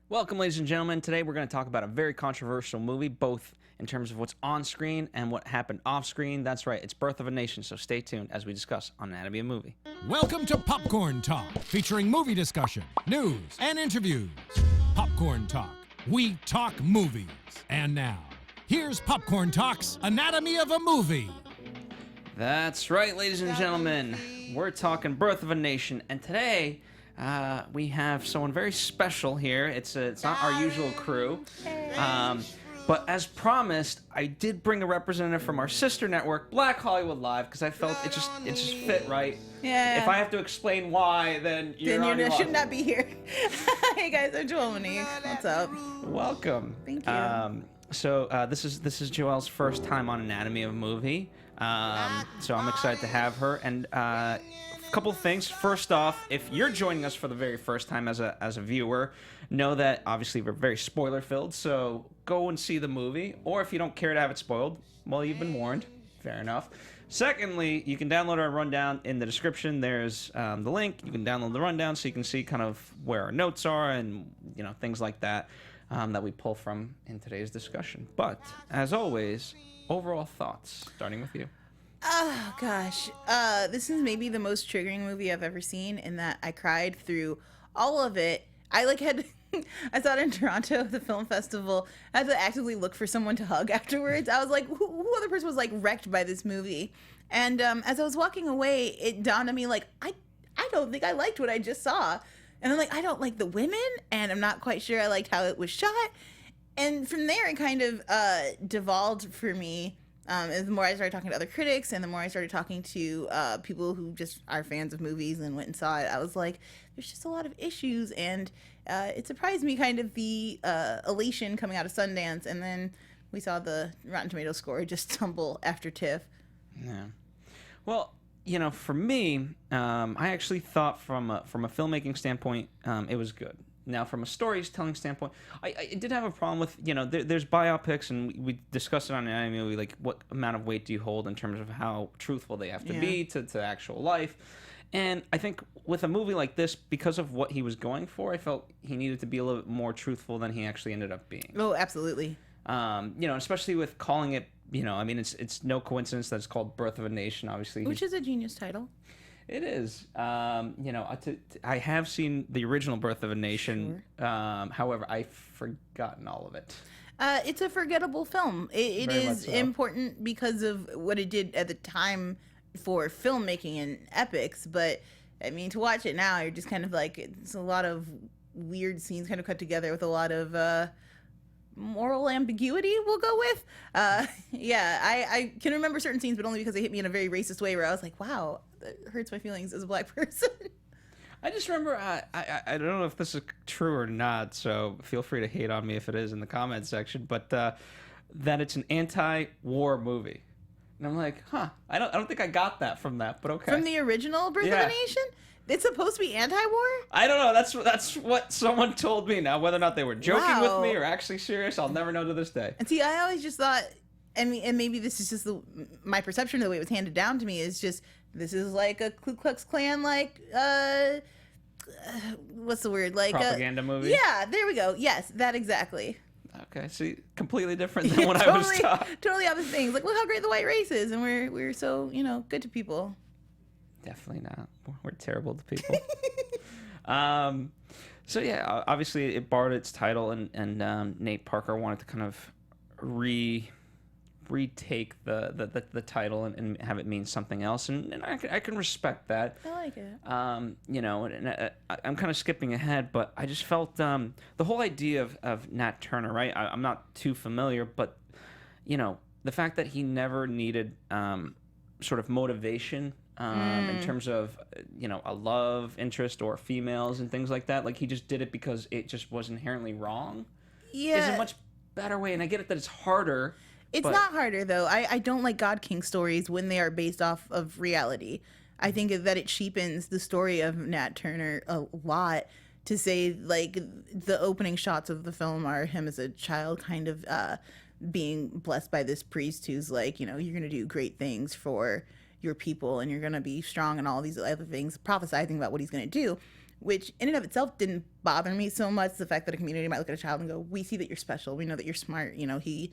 Welcome, ladies and gentlemen. Today we're going to talk about a very controversial movie, both in terms of what's on screen and what happened off screen. That's right, it's Birth of a Nation, so stay tuned as we discuss on Anatomy of a Movie. Welcome to Popcorn Talk, featuring movie discussion, news, and interviews. Popcorn Talk, we talk movies. And now, here's Popcorn Talk's Anatomy of a Movie. That's right, ladies and gentlemen. We're talking Birth of a Nation, and today we have someone very special here. It's not our usual crew. But as promised, I did bring a representative from our sister network, Black Hollywood Live, because I felt it just fit right. Yeah. If I have to explain why, then you should not be here. Hey guys, I'm Joelle Monique. What's up? Welcome. Thank you. So this is Joelle's first time on Anatomy of a Movie. So I'm excited to have her. And a couple of things. First off, if you're joining us for the very first time as a viewer, know that obviously we're very spoiler filled. So go and see the movie. Or if you don't care to have it spoiled, well, you've been warned. Fair enough. Secondly, you can download our rundown in the description. There's the link. You can download the rundown so you can see kind of where our notes are and things like that that we pull from in today's discussion. But as always, overall thoughts, starting with you. Oh gosh, this is maybe the most triggering movie I've ever seen in that I cried through all of it. I I saw it in Toronto at the film festival. I had to actively look for someone to hug afterwards. I was like, who other person was like wrecked by this movie? And as I was walking away, it dawned on me like, I don't think I liked what I just saw. And I'm like, I don't like the women, and I'm not quite sure I liked how it was shot. And from there, it kind of devolved for me. The more I started talking to other critics, and the more I started talking to people who just are fans of movies and went and saw it, I was like, there's just a lot of issues. And it surprised me kind of the elation coming out of Sundance. And then we saw the Rotten Tomatoes score just tumble after TIFF. Yeah. Well, for me, I actually thought from a filmmaking standpoint, it was good. Now, from a storytelling standpoint, I did have a problem with, there's biopics, and we discussed it on Anatomy of a Movie, like what amount of weight do you hold in terms of how truthful they have to be to actual life. And I think with a movie like this, because of what he was going for, I felt he needed to be a little bit more truthful than he actually ended up being. Oh, absolutely. Especially with calling it, it's no coincidence that it's called Birth of a Nation, obviously. Which is a genius title. It is. I have seen the original Birth of a Nation. Sure. However, I've forgotten all of it. It's a forgettable film. It is important because of what it did at the time for filmmaking and epics. But, to watch it now, you're just kind of like, it's a lot of weird scenes kind of cut together with a lot of moral ambiguity, we'll go with. I can remember certain scenes, but only because they hit me in a very racist way where I was like, wow, that hurts my feelings as a black person. I just remember, I don't know if this is true or not, so feel free to hate on me if it is in the comments section, but that it's an anti-war movie. And I'm like, I don't think I got that from that, but okay. From the original Birth of a Nation? It's supposed to be anti-war? I don't know. That's what someone told me. Now, whether or not they were joking with me or actually serious, I'll never know to this day. And see, I always just thought, and maybe this is just my perception of the way it was handed down to me, is just, this is like a Ku Klux Klan, like, what's the word? Like propaganda movie? Yeah, there we go. Yes, that exactly. Okay, see, completely different than what I was taught. Totally opposite things. Like, look how great the white race is, and we're so, good to people. Definitely not. We're terrible to people. So yeah, obviously it borrowed its title, and Nate Parker wanted to kind of retake the title and have it mean something else, and I can respect that. I like it. And I'm kind of skipping ahead, but I just felt the whole idea of Nat Turner, right? I'm not too familiar, but the fact that he never needed sort of motivation. In terms of, a love interest or females and things like that. Like, he just did it because it just was inherently wrong. Yeah. There's a much better way, and I get it that it's harder. It's not harder, though. I don't like God King stories when they are based off of reality. I think that it cheapens the story of Nat Turner a lot to say, like, the opening shots of the film are him as a child kind of being blessed by this priest who's like, you're going to do great things for your people and you're going to be strong and all these other things, prophesizing about what he's going to do, which in and of itself didn't bother me so much. The fact that a community might look at a child and go, we see that you're special. We know that you're smart. You know, he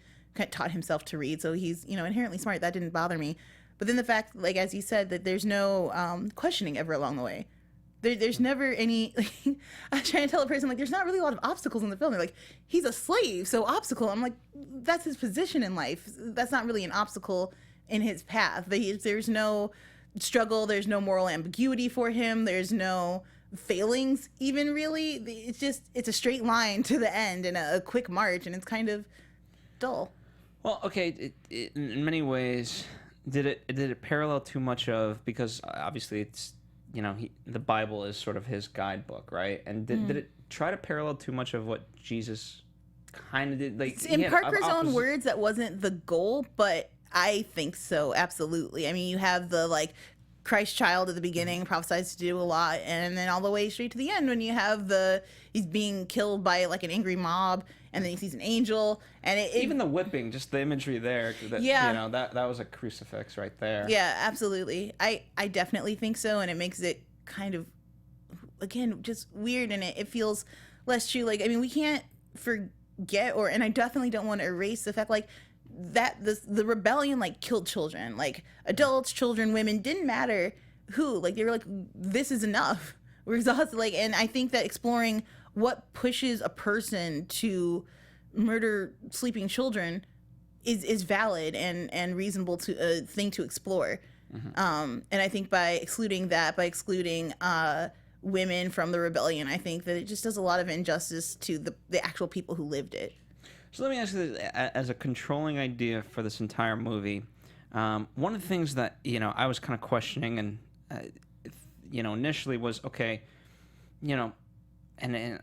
taught himself to read, so he's, you know, inherently smart. That didn't bother me. But then the fact, like, as you said, that there's no questioning ever along the way. There's never any, like, I was trying to tell a person, like, there's not really a lot of obstacles in the film. They're like, he's a slave, so obstacle. I'm like, that's his position in life. That's not really an obstacle in his path. There's no struggle. There's no moral ambiguity for him. There's no failings, even, really. It's a straight line to the end and a quick march, and it's kind of dull. Well, okay, in many ways, did it parallel too much of, because obviously it's, you know, the Bible is sort of his guidebook, right? And did it try to parallel too much of what Jesus kind of did? Like, in Parker's own words, that wasn't the goal, but I think so, absolutely. I mean, you have the, like, Christ child at the beginning, prophesies to do a lot, and then all the way straight to the end when you have he's being killed by, like, an angry mob, and then he sees an angel, and even the whipping, just the imagery there, yeah, you know, that was a crucifix right there. Yeah, absolutely. I definitely think so, and it makes it kind of, again, just weird, and it feels less true. Like, I mean, we can't forget, and I definitely don't want to erase the fact, like, that the rebellion, like, killed children, like, adults, children, women, didn't matter who. Like, they were like, this is enough, we're exhausted. Like, and I think that exploring what pushes a person to murder sleeping children is valid and reasonable to thing to explore. And I think by excluding women from the rebellion, I think that it just does a lot of injustice to the actual people who lived it. So let me ask you this, as a controlling idea for this entire movie, one of the things that, you know, I was kind of questioning and, you know, initially was, okay, you know, and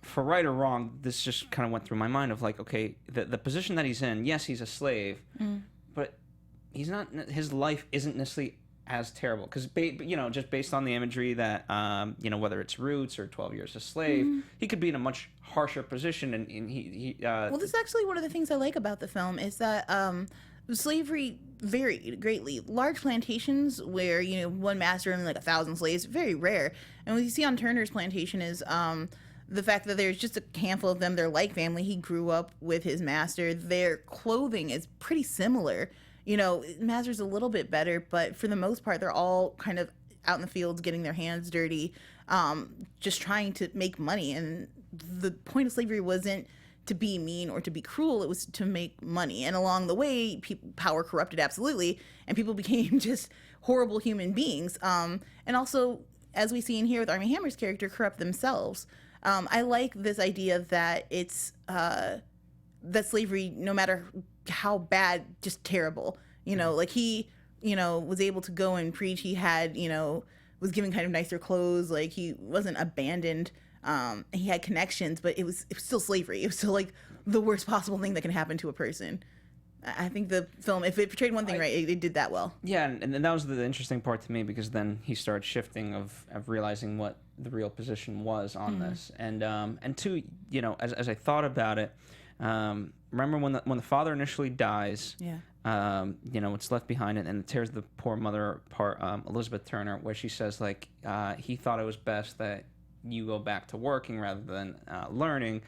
for right or wrong, this just kind of went through my mind of, like, okay, the position that he's in, yes, he's a slave, but he's not, his life isn't necessarily as terrible, because, you know, just based on the imagery that, you know, whether it's Roots or 12 Years a Slave, he could be in a much harsher position, and he well, this is actually one of the things I like about the film, is that slavery varied greatly. Large plantations where, you know, one master and like 1,000 slaves, very rare. And what you see on Turner's plantation is the fact that there's just a handful of them. They're like family. He grew up with his master. Their clothing is pretty similar. You know, master's a little bit better, but for the most part, they're all kind of out in the fields getting their hands dirty, just trying to make money. And the point of slavery wasn't to be mean or to be cruel. It was to make money. And along the way, power corrupted, absolutely, and people became just horrible human beings. And also, as we see in here with Armie Hammer's character, corrupt themselves. I like this idea that it's that slavery, no matter how bad, just terrible. You know, like, he, you know, was able to go and preach. He had, you know, was given kind of nicer clothes. Like, he wasn't abandoned. He had connections, but it was still slavery. It was still, like, the worst possible thing that can happen to a person. I think the film, if it portrayed one thing right, it did that well. Yeah, and that was the interesting part to me, because then he started shifting of realizing what the real position was on this, and two, you know, as I thought about it, remember when the father initially dies, you know, it's left behind, and it tears the poor mother apart, Elizabeth Turner, where she says, like, he thought it was best that you go back to working rather than learning,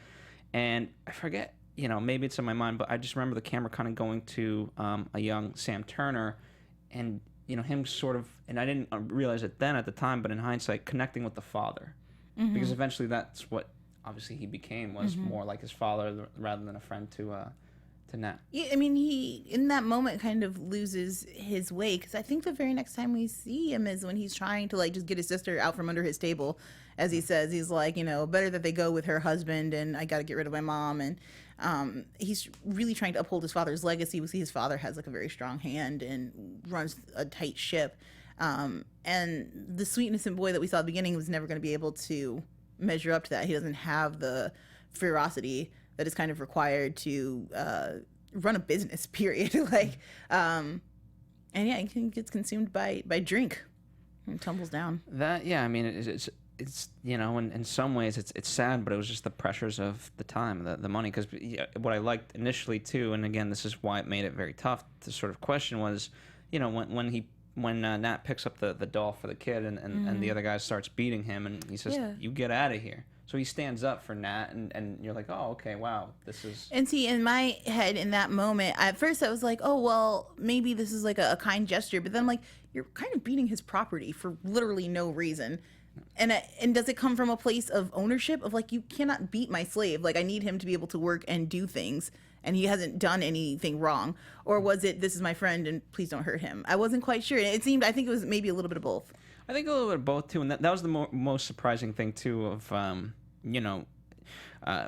and I forget. You know, maybe it's in my mind, but I just remember the camera kind of going to a young Sam Turner, and, you know, him sort of, and I didn't realize it then at the time, but in hindsight, connecting with the father, because eventually that's what obviously he became, was more like his father rather than a friend to Nat. Yeah, I mean, he in that moment kind of loses his way, because I think the very next time we see him is when he's trying to, like, just get his sister out from under his table, as he says. He's like, you know, better that they go with her husband, and I got to get rid of my mom, and he's really trying to uphold his father's legacy. We see his father has, like, a very strong hand and runs a tight ship, and the sweet innocent boy that we saw at the beginning was never going to be able to measure up to that. He doesn't have the ferocity that is kind of required to run a business, period. Like, and yeah, he gets consumed by drink and tumbles down. That, yeah, I mean, it's you know, in some ways it's sad, but it was just the pressures of the time, the money. Because what I liked initially too, and again, this is why it made it very tough to sort of question, was, you know, when he when Nat picks up the doll for the kid, and the other guy starts beating him, and he says, "You get out of here." So he stands up for Nat, and you're like, "Oh, okay, wow, this is." And see, in my head, in that moment, at first I was like, "Oh, well, maybe this is like a kind gesture," but then I'm like, you're kind of beating his property for literally no reason. And does it come from a place of ownership of like, you cannot beat my slave? Like, I need him to be able to work and do things, and he hasn't done anything wrong. Or was it, this is my friend and please don't hurt him? I wasn't quite sure. I think it was maybe a little bit of both. I think a little bit of both too, and that was the most surprising thing too of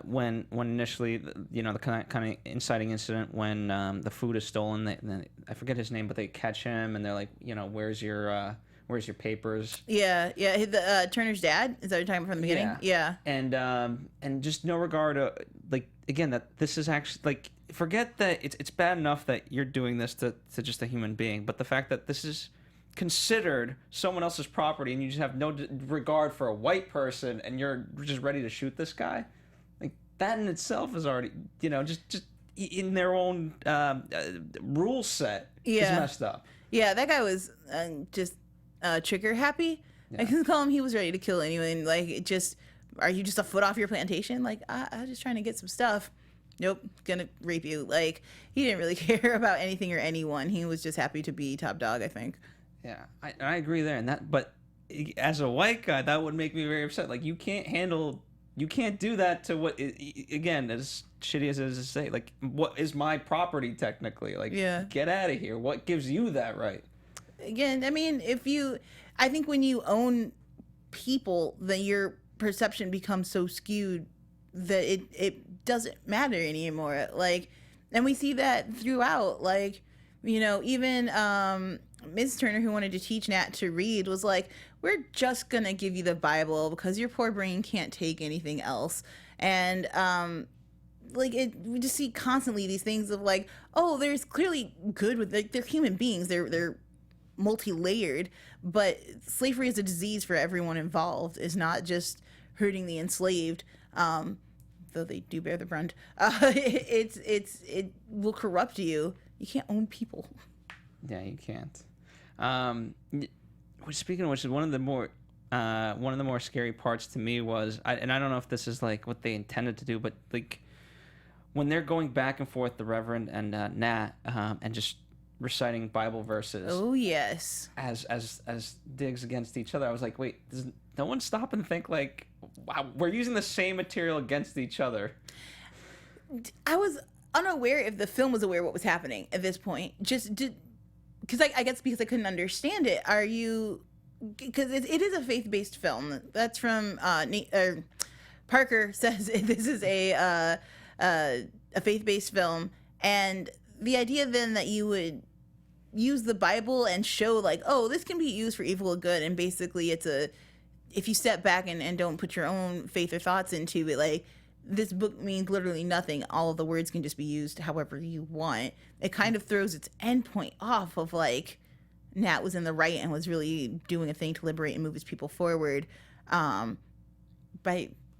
when initially the kind of inciting incident when the food is stolen. I forget his name, but they catch him and they're like, where's your papers? Yeah. The Turner's dad, is that what you're talking about from the beginning? Yeah. And just no regard like, again, that this is actually like, forget that it's bad enough that you're doing this to just a human being, but the fact that this is considered someone else's property and you just have no regard for a white person and you're just ready to shoot this guy, like that in itself is already just in their own rule set is messed up. Yeah, that guy was just trigger happy. I can call him. He was ready to kill anyone. Like, it just, are you just a foot off your plantation? Like, I'm just trying to get some stuff. Nope, gonna rape you. Like, he didn't really care about anything or anyone. He was just happy to be top dog, I think. Yeah, I agree there. But as a white guy, that would make me very upset. Like, you can't do that to what, again, as shitty as it is to say, like, what is my property technically? Like, get out of here. What gives you that right? Again, I mean, I think when you own people, then your perception becomes so skewed that it doesn't matter anymore. Like, and we see that throughout, like, even Ms. Turner, who wanted to teach Nat to read, was like, we're just gonna give you the Bible because your poor brain can't take anything else. And we just see constantly these things of like, oh, there's clearly good with, like, they're human beings, they're multi-layered, but slavery is a disease for everyone involved. It's not just hurting the enslaved, though they do bear the brunt. It will corrupt you. You can't own people. Yeah, you can't. Speaking of which, one of the more scary parts to me was, and I don't know if this is like what they intended to do, but like when they're going back and forth, the Reverend and Nat, and just reciting Bible verses. Oh yes. As digs against each other, I was like, wait, does no one stop and think like, wow, we're using the same material against each other? I was unaware if the film was aware what was happening at this point. Because I guess because I couldn't understand it. Are you? Because it is a faith-based film. That's from Parker says this is a faith-based film, and the idea then that you would use the Bible and show like, oh, this can be used for evil or good, and basically if you step back and don't put your own faith or thoughts into it, like, this book means literally nothing. All of the words can just be used however you want. It kind of throws its endpoint off of like, Nat was in the right and was really doing a thing to liberate and move his people forward, by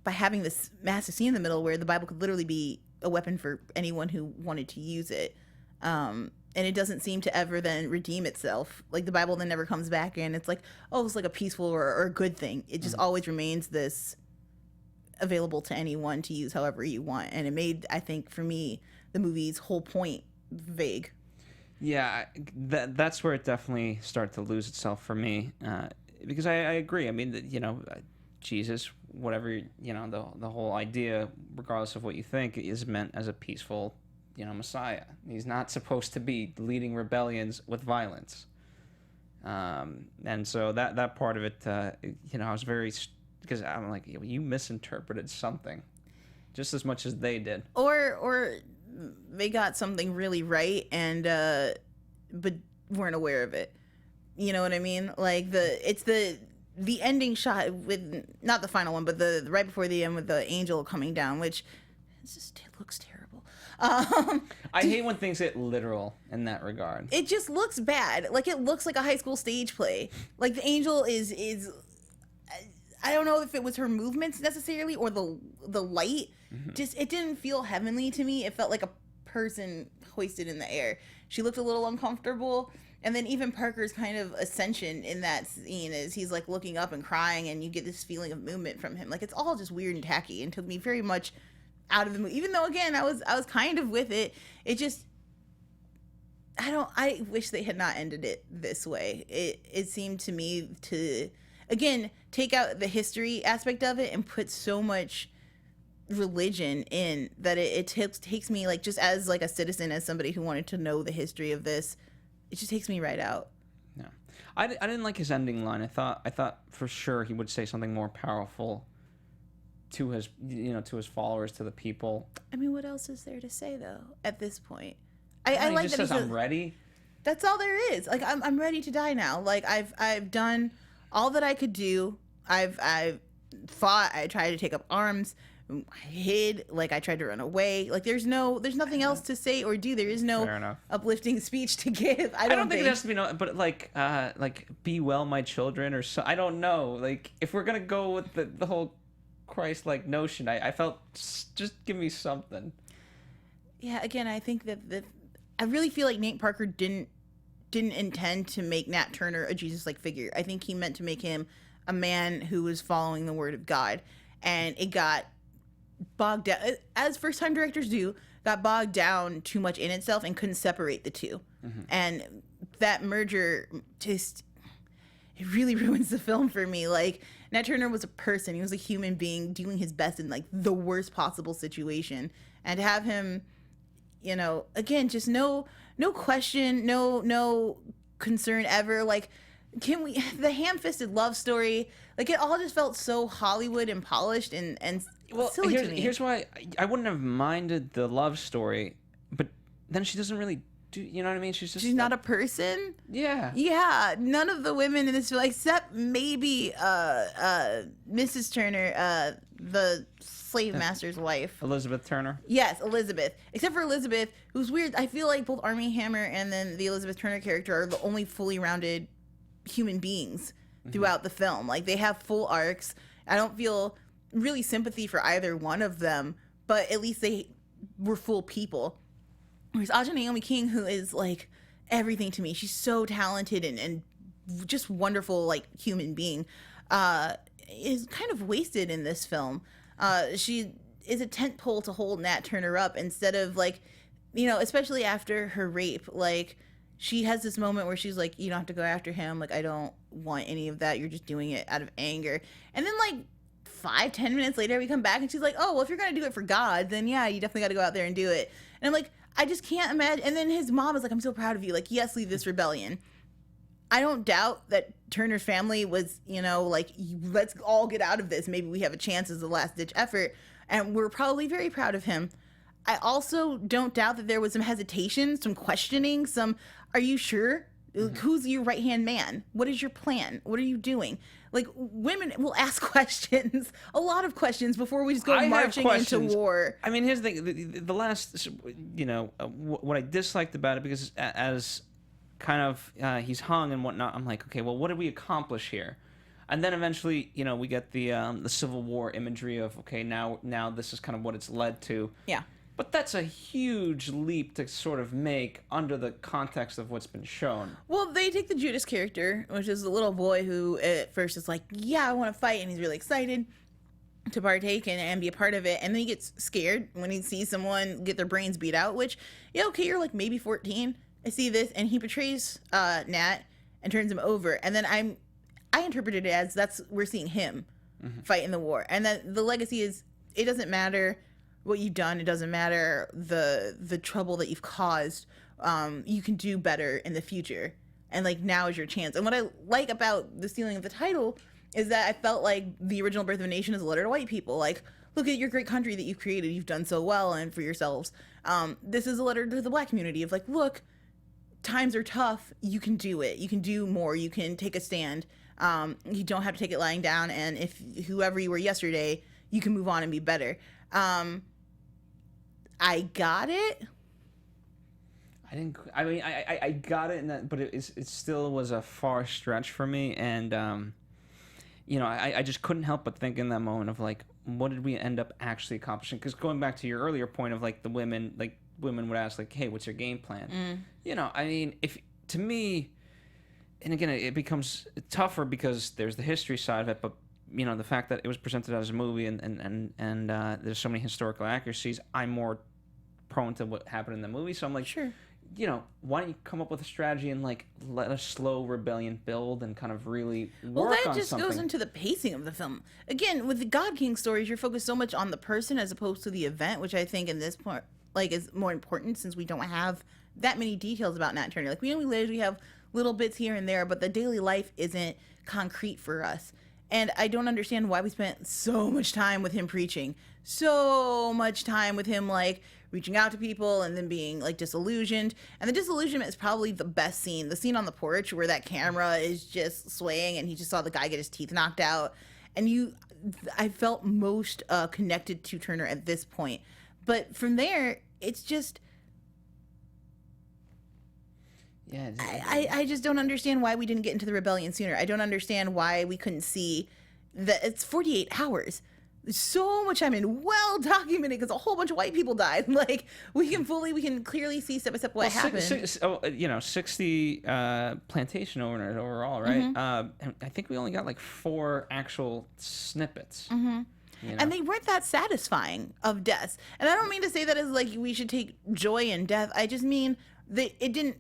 having this massive scene in the middle where the Bible could literally be a weapon for anyone who wanted to use it. And it doesn't seem to ever then redeem itself. Like, the Bible then never comes back and it's like, oh, it's like a peaceful or a good thing. It just always remains this available to anyone to use however you want. And it made, I think, for me, the movie's whole point vague. Yeah, that's where it definitely started to lose itself for me. Because I agree. I mean, Jesus, whatever, the whole idea, regardless of what you think, is meant as a peaceful, Messiah. He's not supposed to be leading rebellions with violence. And so that part of it, I was very, because I'm like, you misinterpreted something just as much as they did. Or they got something really right and but weren't aware of it. You know what I mean? Like, it's the ending shot with, not the final one, but the right before the end with the angel coming down, which it looks terrible. I hate when things get literal in that regard. It just looks bad. Like, it looks like a high school stage play. Like, the angel is I don't know if it was her movements necessarily or the light. Mm-hmm. Just, it didn't feel heavenly to me. It felt like a person hoisted in the air. She looked a little uncomfortable. And then even Parker's kind of ascension in that scene is he's like looking up and crying, and you get this feeling of movement from him. Like, it's all just weird and tacky and took me very much out of the movie. Even though, again, I was kind of with it. It just, I wish they had not ended it this way. It seemed to me to, again, take out the history aspect of it and put so much religion in that it takes me, like, just as like a citizen, as somebody who wanted to know the history of this, it just takes me right out. No, I didn't like his ending line. I thought for sure he would say something more powerful to his followers, to the people. I mean, what else is there to say though at this point? He like just that says, "I'm ready." That's all there is. Like, I'm ready to die now. Like, I've done all that I could do. I've fought. I tried to take up arms. I hid. Like, I tried to run away. Like, there's nothing else to say or do. There is no uplifting speech to give. I don't think it has to be but like be well, my children, or so. I don't know. Like, if we're gonna go with the whole Christ-like notion, I felt just give me something. Yeah. Again, I think that I really feel like Nate Parker didn't intend to make Nat Turner a Jesus-like figure. I think he meant to make him a man who was following the word of God, and it got bogged down, as first-time directors do, got bogged down too much in itself and couldn't separate the two. Mm-hmm. And that merger just, it really ruins the film for me. Like, Nat Turner was a person. He was a human being doing his best in, like, the worst possible situation. And to have him, you know, again, just no question, no concern ever. Like, the ham-fisted love story, like, it all just felt so Hollywood and polished and silly to me. Here's why I wouldn't have minded the love story, but then she doesn't really do, you know what I mean? She's not a person? Yeah. Yeah, none of the women in this film, except maybe Mrs. Turner, the slave master's wife. Elizabeth Turner? Yes, Elizabeth. Except for Elizabeth, who's weird. I feel like both Armie Hammer and then the Elizabeth Turner character are the only fully rounded human beings throughout the film. Like, they have full arcs. I don't feel really sympathy for either one of them, but at least they were full people. Whereas Aja Naomi King, who is like everything to me, she's so talented and just wonderful, like, human being, is kind of wasted in this film. She is a tent pole to hold Nat Turner up instead of, like, you know, especially after her rape, like, she has this moment where she's like, you don't have to go after him. Like, I don't want any of that. You're just doing it out of anger. And then, like, 5-10 minutes later, we come back and she's like, oh, well, if you're going to do it for God, then yeah, you definitely got to go out there and do it. And I'm like, I just can't imagine. And then his mom is like, I'm so proud of you. Like, yes, lead this rebellion. I don't doubt that Turner's family was, you know, like, let's all get out of this. Maybe we have a chance as a last ditch effort. And we're probably very proud of him. I also don't doubt that there was some hesitation, some questioning, are you sure? Mm-hmm. Who's your right-hand man? What is your plan? What are you doing? Like, women will ask questions, a lot of questions, before we just go marching into war. I mean, here's the thing. The last, you know, what I disliked about it, because as kind of he's hung and whatnot, I'm like, okay, well, what did we accomplish here? And then eventually, you know, we get the Civil War imagery of, okay, now this is kind of what it's led to. Yeah. But that's a huge leap to sort of make under the context of what's been shown. Well, they take the Judas character, which is a little boy who at first is like, yeah, I want to fight, and he's really excited to partake and be a part of it. And then he gets scared when he sees someone get their brains beat out, which, yeah, okay, you're like maybe 14. I see this, and he betrays Nat and turns him over. And then I interpreted it as we're seeing him fight in the war. And that the legacy is, it doesn't matter what you've done, it doesn't matter the trouble that you've caused, you can do better in the future, and like, now is your chance. And what I like about the stealing of the title is that I felt like the original Birth of a Nation is a letter to white people, like, look at your great country that you've created, you've done so well and for yourselves. This is a letter to the black community of like, look, times are tough, you can do it, you can do more, you can take a stand, you don't have to take it lying down, and if whoever you were yesterday, you can move on and be better. I got it. I got it, but it still was a far stretch for me, and you know, I just couldn't help but think in that moment of like, what did we end up actually accomplishing? Because going back to your earlier point of like the women would ask like, hey, what's your game plan? You know, I mean, if to me, and again, it becomes tougher because there's the history side of it, but the fact that it was presented as a movie and there's so many historical accuracies, I'm more prone to what happened in the movie. So I'm like, sure. Why don't you come up with a strategy and like let a slow rebellion build and kind of really work on something? Well, that just goes into the pacing of the film. Again, with the God King stories, you're focused so much on the person as opposed to the event, which I think in this point, like, is more important since we don't have that many details about Nat Turner. Like, we have little bits here and there, but the daily life isn't concrete for us. And I don't understand why we spent so much time with him preaching, so much time with him, like, reaching out to people and then being, like, disillusioned. And the disillusionment is probably the best scene. The scene on the porch where that camera is just swaying and he just saw the guy get his teeth knocked out. And I felt most connected to Turner at this point. But from there, it's just... Yeah, I just don't understand why we didn't get into the rebellion sooner. I don't understand why we couldn't see that it's 48 hours. There's so much time and well documented because a whole bunch of white people died. Like, we can clearly see step by step what happened. 60 plantation owners overall, right? And I think we only got like 4 actual snippets. And they weren't that satisfying of deaths. And I don't mean to say that as like we should take joy in death. I just mean that it didn't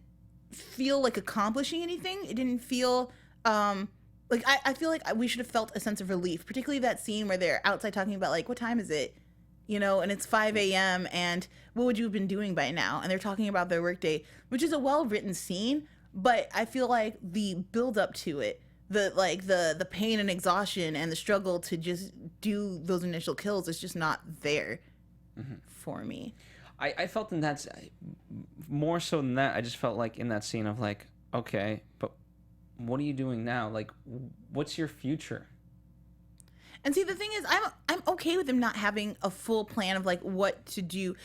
feel like accomplishing anything. It didn't feel like I feel like we should have felt a sense of relief, particularly that scene where they're outside talking about like, what time is it, and it's 5 a.m. and what would you have been doing by now, and they're talking about their workday, which is a well-written scene, but I feel like the build up to it, the pain and exhaustion and the struggle to just do those initial kills is just not there for me. I felt in that, more so than that, I just felt like in that scene of like, okay, but what are you doing now? Like, what's your future? And see, the thing is, I'm okay with him not having a full plan of like what to do.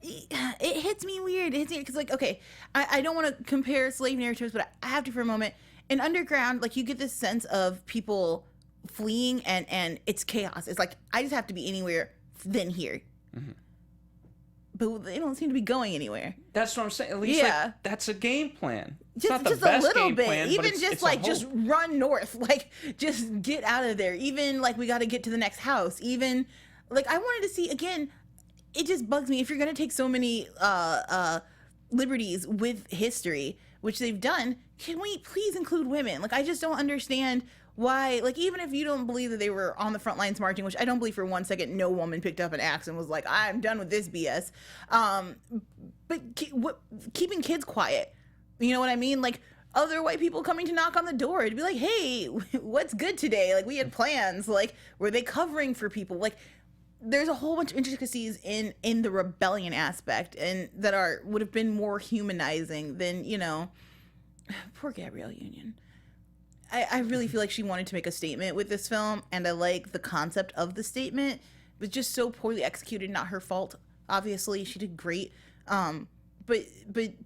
It hits me weird. It hits me because like, okay, I don't want to compare slave narratives, but I have to for a moment. In Underground, like, you get this sense of people fleeing and it's chaos. It's like, I just have to be anywhere than here. But they don't seem to be going anywhere. That's what I'm saying. At least like, that's a game plan. It's just not the best a little game bit. plan, Even but just it's like just run north. Like, just get out of there. Even like we got to get to the next house. Even like I wanted to see again. It just bugs me if you're gonna take so many liberties with history, which they've done. Can we please include women? Like, I just don't understand why, like, even if you don't believe that they were on the front lines marching, which I don't believe for one second, no woman picked up an axe and was like, I'm done with this BS. But keeping kids quiet, you know what I mean? Like, other white people coming to knock on the door to be like, hey, what's good today? Like, we had plans. Like, were they covering for people? Like, there's a whole bunch of intricacies in the rebellion aspect and that would have been more humanizing than, poor Gabrielle Union. I really feel like she wanted to make a statement with this film, and I like the concept of the statement, but just so poorly executed. Not her fault, obviously. She did great. But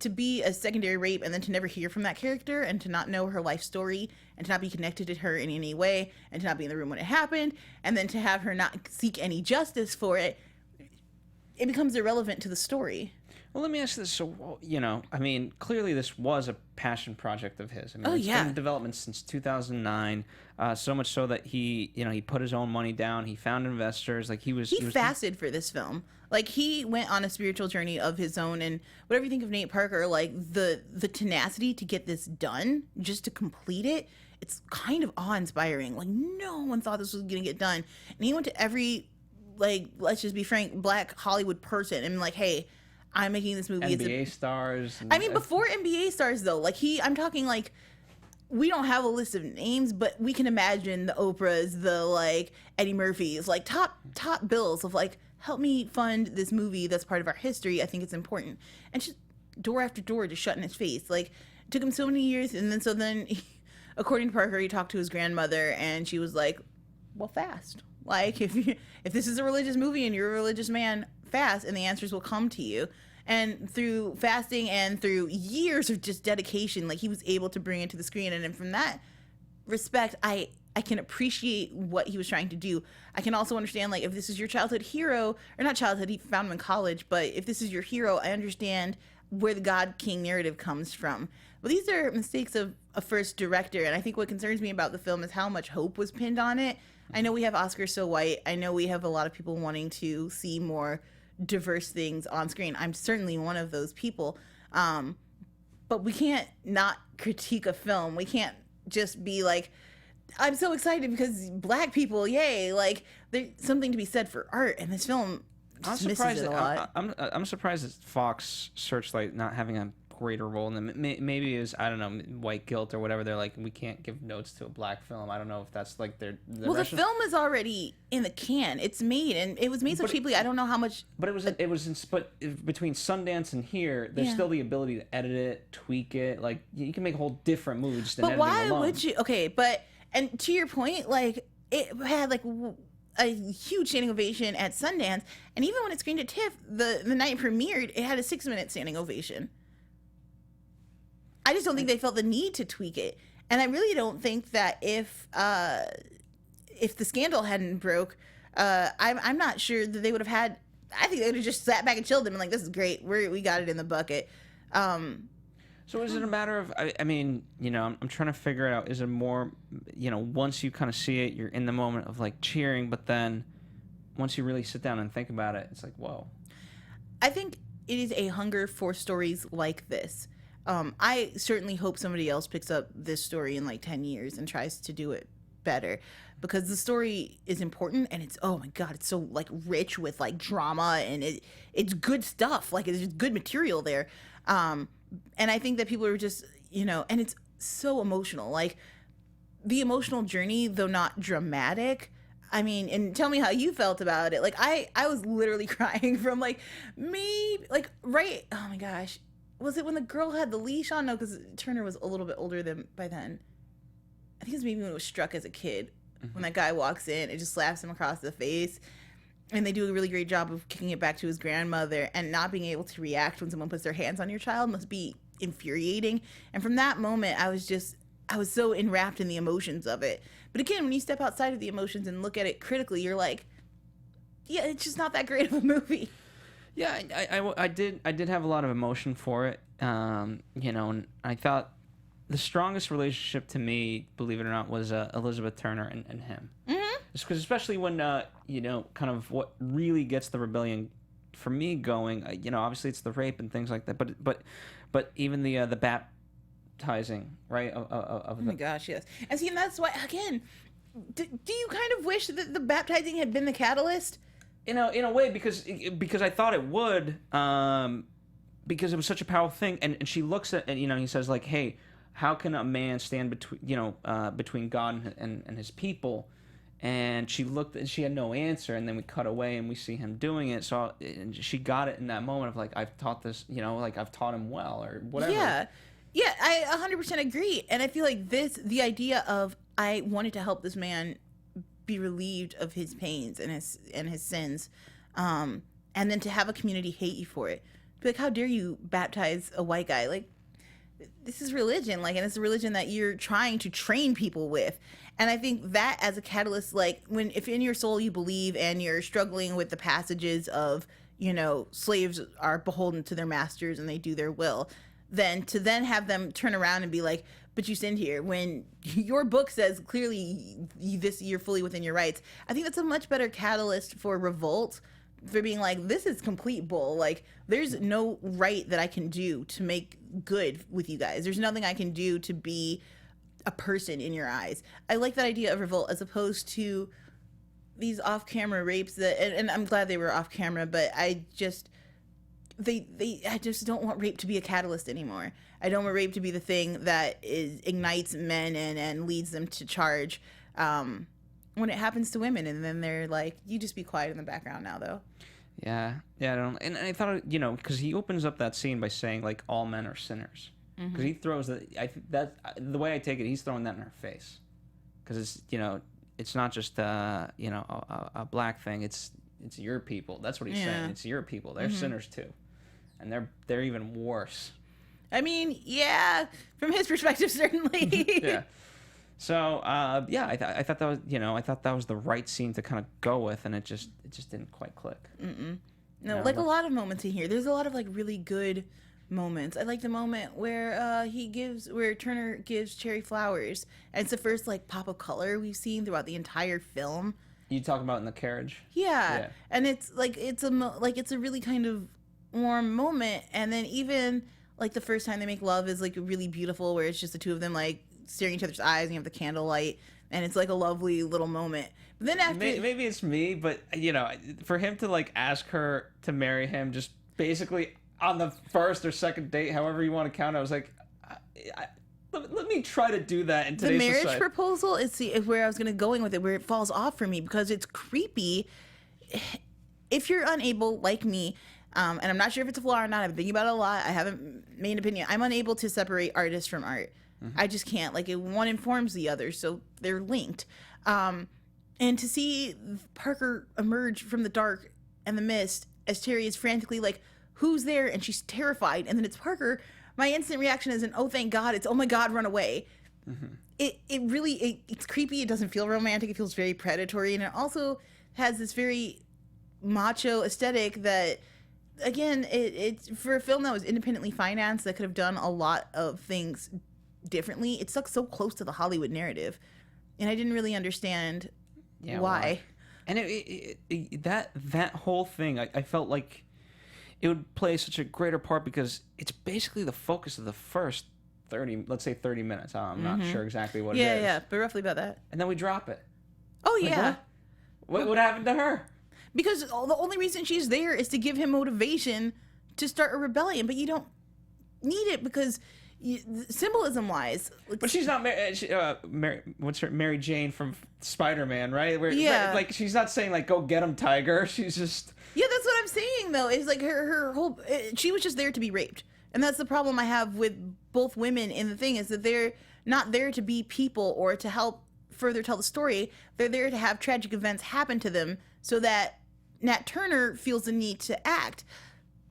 to be a secondary rape and then to never hear from that character and to not know her life story and to not be connected to her in any way and to not be in the room when it happened and then to have her not seek any justice for it, it becomes irrelevant to the story. Well, let me ask this. So, I mean, clearly this was a passion project of his. I mean, it's been in development since 2009, so much so that he put his own money down. He found investors. Like, he fasted for this film. Like, he went on a spiritual journey of his own, and whatever you think of Nate Parker, like, the tenacity to get this done, just to complete it, it's kind of awe-inspiring. Like, no one thought this was going to get done. And he went to every, like, let's just be frank, black Hollywood person and like, hey, I'm making this movie. NBA stars. I mean, before NBA stars, though, like, I'm talking, like, we don't have a list of names, but we can imagine the Oprahs, the, like, Eddie Murphys, like, top bills of, like, help me fund this movie that's part of our history. I think it's important. And just door after door just shut in his face. Like, it took him so many years, and then according to Parker, he talked to his grandmother, and she was like, well, fast. Like, if this is a religious movie and you're a religious man, fast, and the answers will come to you. And through fasting and through years of just dedication, like, he was able to bring it to the screen. And from that respect, I can appreciate what he was trying to do. I can also understand, like, if this is your childhood hero, or not childhood, he found him in college, but if this is your hero, I understand where the God King narrative comes from. But these are mistakes of a first director, and I think what concerns me about the film is how much hope was pinned on it. I know we have Oscar So White. I know we have a lot of people wanting to see more diverse things on screen. I'm certainly one of those people. But we can't not critique a film. We can't just be like, I'm so excited because black people, yay! Like, there's something to be said for art, and this film just misses it a lot. I'm surprised at Fox Searchlight not having a greater role in them. Maybe it was, I don't know, white guilt or whatever. They're like, we can't give notes to a black film. I don't know if that's like their well, the film is already in the can. It's made, and it was made so cheaply. I don't know how much. But but between Sundance and here, there's still the ability to edit it, tweak it. Like, you can make a whole different movie just in editing alone. But why would you? Okay, but and to your point, like, it had like a huge standing ovation at Sundance, and even when it screened at TIFF, the night it premiered, it had a 6-minute standing ovation. I just don't think they felt the need to tweak it, and I really don't think that if the scandal hadn't broke, I'm not sure that they would have had. I think they would have just sat back and chilled and been like, "This is great. We got it in the bucket." So is it a matter of? I mean, you know, I'm trying to figure it out. Is it more, you know, once you kind of see it, you're in the moment of like cheering, but then once you really sit down and think about it, it's like, whoa. I think it is a hunger for stories like this. I certainly hope somebody else picks up this story in like 10 years and tries to do it better, because the story is important, and it's, oh my God, it's so like rich with like drama, and it's good stuff. Like, it's just good material there. And I think that people are just, you know, and it's so emotional. Like, the emotional journey, though not dramatic. I mean, and tell me how you felt about it. Like, I was literally crying from like right. Oh my gosh. Was it when the girl had the leash on? No, because Turner was a little bit older than by then. I think it was maybe when it was struck as a kid. Mm-hmm. When that guy walks in, it just slaps him across the face. And they do a really great job of kicking it back to his grandmother, and not being able to react when someone puts their hands on your child must be infuriating. And from that moment, I was so enwrapped in the emotions of it. But again, when you step outside of the emotions and look at it critically, you're like, yeah, it's just not that great of a movie. Yeah, I did have a lot of emotion for it. You know, and I thought the strongest relationship to me, believe it or not, was Elizabeth Turner and him. Mm-hmm. Because especially when, you know, kind of what really gets the rebellion for me going, you know, obviously it's the rape and things like that, but even the baptizing, right? Oh my gosh, yes. And see, and that's why, again, do you kind of wish that the baptizing had been the catalyst? In a way, because I thought it would, because it was such a powerful thing, and she looks at, and, you know, he says like, hey, how can a man stand between God and his people? And she looked, and she had no answer, and then we cut away and we see him doing it. So and she got it in that moment of like, I've taught this, you know, like I've taught him well, or whatever. Yeah, I 100% agree, and I feel like the idea of, I wanted to help this man be relieved of his pains and his sins, and then to have a community hate you for it. Be like, how dare you baptize a white guy? Like, this is religion, like, and it's a religion that you're trying to train people with. And I think that as a catalyst, like, if in your soul you believe and you're struggling with the passages of, you know, slaves are beholden to their masters and they do their will, then to then have them turn around and be like, but you sinned here, when your book says clearly you're fully within your rights. I think that's a much better catalyst for revolt, for being like, this is complete bull. Like, there's no right that I can do to make good with you guys. There's nothing I can do to be a person in your eyes. I like that idea of revolt as opposed to these off-camera rapes that, and I'm glad they were off-camera, but I just don't want rape to be a catalyst anymore. I don't want rape to be the thing that ignites men and leads them to charge. When it happens to women, and then they're like, you just be quiet in the background now, though. Yeah, I don't. And I thought, you know, because he opens up that scene by saying like, all men are sinners. Because he throws that. The way I take it, he's throwing that in her face. Because it's, you know, it's not just you know, a black thing. It's your people. That's what he's saying. It's your people. They're sinners too, and they're even worse. I mean, yeah, from his perspective, certainly. Yeah. So yeah, I thought that was, you know, I thought that was the right scene to kind of go with, and it just didn't quite click. No, like a lot of moments in here, there's a lot of like really good moments. I like the moment where where Turner gives Cherry flowers, and it's the first like pop of color we've seen throughout the entire film. You talking about in the carriage? Yeah. And it's like it's a really kind of warm moment, and then even like the first time they make love is like really beautiful, where it's just the two of them like staring each other's eyes, and you have the candlelight, and it's like a lovely little moment. But then after maybe it's me, but you know, for him to like ask her to marry him just basically on the first or second date, however you want to count it, I was like, let me try to do that in today's the marriage society. proposal is where I was going with it, where it falls off for me because it's creepy. If you're unable, like me, and I'm not sure if it's a flaw or not, I've been thinking about it a lot. I haven't made an opinion. I'm unable to separate artist from art. Mm-hmm. I just can't. Like, one informs the other, so they're linked. And to see Parker emerge from the dark and the mist as Terry is frantically like, who's there? And she's terrified. And then it's Parker. My instant reaction isn't, oh, thank God. It's, oh, my God, run away. Mm-hmm. It's creepy. It doesn't feel romantic. It feels very predatory. And it also has this very macho aesthetic that, again, it's for a film that was independently financed that could have done a lot of things differently. It stuck so close to the Hollywood narrative. And I didn't really understand why. And that whole thing, I felt like it would play such a greater part because it's basically the focus of the first 30 minutes. I'm not sure exactly what it is. Yeah, but roughly about that. And then we drop it. Oh, yeah. What happened to her? Because the only reason she's there is to give him motivation to start a rebellion, but you don't need it because symbolism-wise. But she's not Mary Jane from Spider-Man, right? Like she's not saying like go get him, Tiger. She's just that's what I'm saying though. Is like her whole she was just there to be raped, and that's the problem I have with both women in the thing is that they're not there to be people or to help further tell the story. They're there to have tragic events happen to them so that Nat Turner feels the need to act.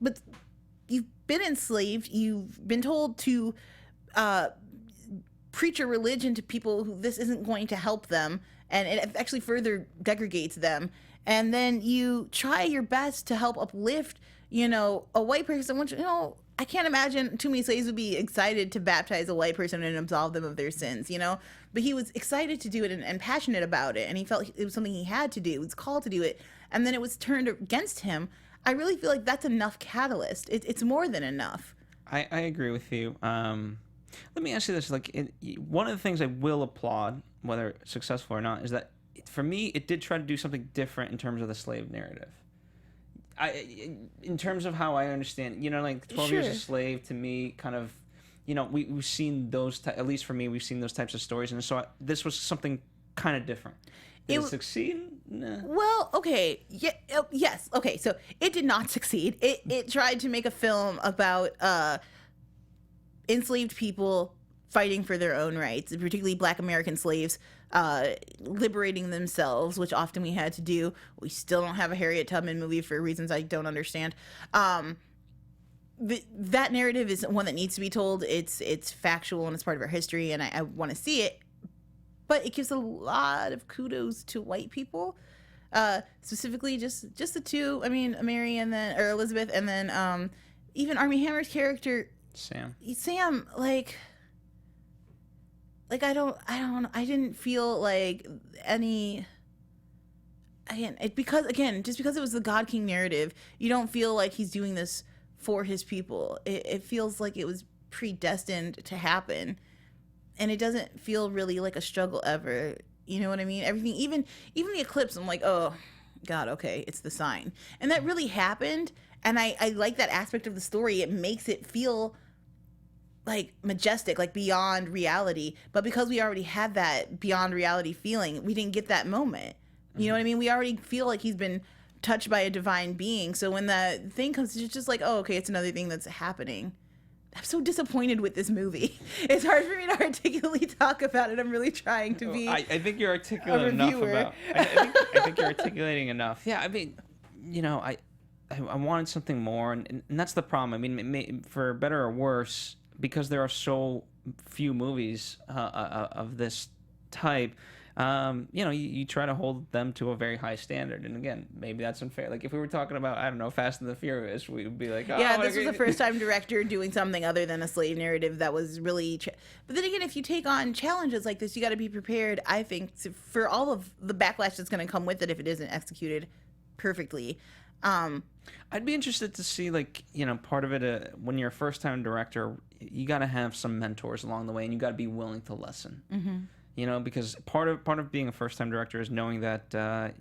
But you've been enslaved. You've been told to preach a religion to people who this isn't going to help them, and it actually further degrades them. And then you try your best to help uplift, a white person. Which, I can't imagine too many slaves would be excited to baptize a white person and absolve them of their sins, But he was excited to do it and passionate about it, and he felt it was something he had to do. He was called to do it, and then it was turned against him. I really feel like that's enough catalyst. It's more than enough. I agree with you. Let me ask you this: one of the things I will applaud, whether successful or not, is that for me it did try to do something different in terms of the slave narrative. In terms of how I understand, 12 Years a Slave to me, kind of, we've seen those. At least for me, we've seen those types of stories, and so this was something kind of different. Did it succeed? Nah. Well, okay. Yeah, yes. Okay, so it did not succeed. It tried to make a film about enslaved people fighting for their own rights, particularly Black American slaves liberating themselves, which often we had to do. We still don't have a Harriet Tubman movie for reasons I don't understand. That narrative is one that needs to be told. It's factual and it's part of our history, and I want to see it. But it gives a lot of kudos to white people, specifically just the two. I mean, Mary or Elizabeth, and then even Armie Hammer's character, Sam. I didn't feel like any. Just because it was the God King narrative, you don't feel like he's doing this for his people. It feels like it was predestined to happen. And it doesn't feel really like a struggle ever. You know what I mean? Everything, even the eclipse, I'm like, oh, God, okay, it's the sign. And that really happened. And I like that aspect of the story. It makes it feel like majestic, like beyond reality. But because we already had that beyond reality feeling, we didn't get that moment. You know what I mean? We already feel like he's been touched by a divine being. So when that thing comes, it's just like, oh, okay, it's another thing that's happening. I'm so disappointed with this movie. It's hard for me to articulately talk about it. I'm really trying to be. I think you're articulate enough about. I think you're articulating enough. Yeah, I mean, I wanted something more, and that's the problem. I mean, for better or worse, because there are so few movies of this type, you try to hold them to a very high standard. And again, maybe that's unfair. Like if we were talking about, I don't know, Fast and the Furious, we would be like, oh, yeah, this was the first time director doing something other than a slave narrative that was really. But then again, if you take on challenges like this, you got to be prepared. I think for all of the backlash that's going to come with it if it isn't executed perfectly. I'd be interested to see, like, part of it, when you're a first-time director, you got to have some mentors along the way, and you got to be willing to listen. Mm-hmm. Because part of being a first-time director is knowing that,